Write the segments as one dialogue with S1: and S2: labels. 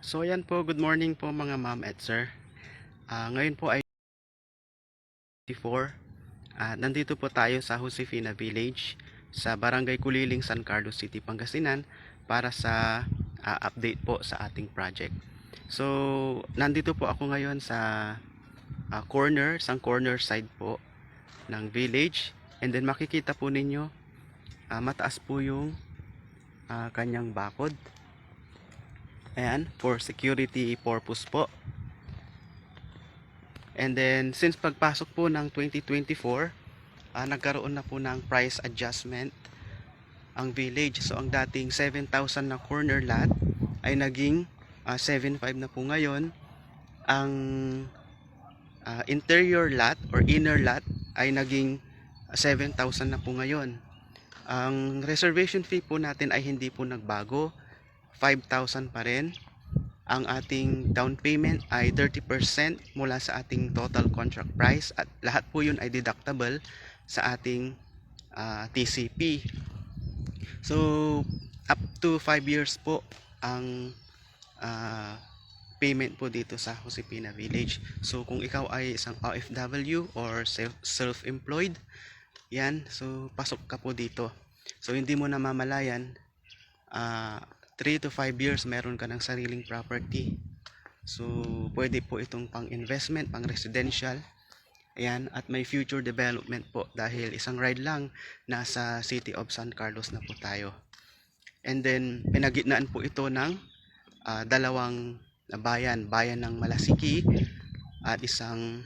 S1: So ayan po, good morning po mga ma'am at sir. Ngayon po ay 24. Nandito po tayo sa Josefina Village sa Barangay Kuliling, San Carlos City, Pangasinan para sa update po sa ating project. So nandito po ako ngayon sa corner side po ng village, and then makikita po ninyo mataas po yung kanyang bakod. Ayan, for security purpose po. And then, since pagpasok po ng 2024, nagkaroon na po ng price adjustment ang village. So, ang dating 7,000 na corner lot ay naging 7,500 na po ngayon. Ang interior lot or inner lot ay naging 7,000 na po ngayon. Ang reservation fee po natin ay hindi po nagbago, 5,000 pa rin. Ang ating down payment ay 30% mula sa ating total contract price, at lahat po yun ay deductible sa ating TCP. So up to 5 years po ang payment po dito sa Josefina Village. So kung ikaw ay isang OFW or self-employed, yan, so pasok ka po dito. So hindi mo namamalayan, 3 to 5 years meron ka ng sariling property. So pwede po itong pang investment, pang residential. Ayan, at may future development po dahil isang ride lang nasa City of San Carlos na po tayo. And then pinagitnaan po ito ng dalawang bayan ng Malasiki at isang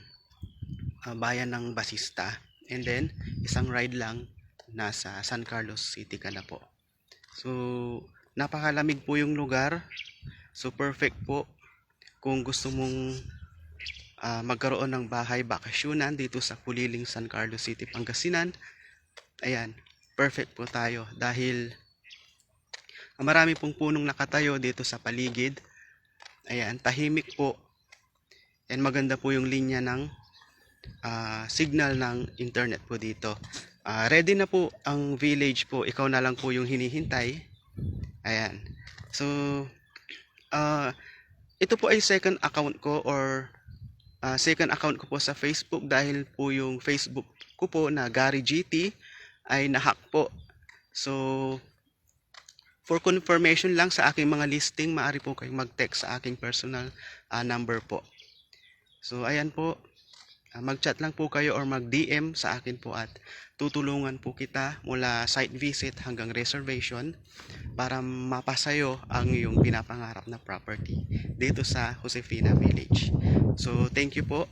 S1: bayan ng Basista. And then isang ride lang nasa San Carlos City ka na po. So napakalamig po yung lugar. So perfect po kung gusto mong magkaroon ng bahay bakasyonan dito sa Kuliling, San Carlos City, Pangasinan. Ayan, perfect po tayo dahil marami pong punong nakatayo dito sa paligid. Ayan, tahimik po. And maganda po yung linya ng signal ng internet po dito. Ready na po ang village po. Ikaw na lang po yung hinihintay. Ayan. So, ito po ay second account ko or second account ko po sa Facebook dahil po yung Facebook ko po na Gary GT ay nahack po. So, for confirmation lang sa aking mga listing, maaari po kayong mag-text sa aking personal number po. So, ayan po. Mag-chat lang po kayo or mag-DM sa akin po at tutulungan po kita mula site visit hanggang reservation para mapasayo ang iyong pinapangarap na property dito sa Josefina Village. So, thank you po.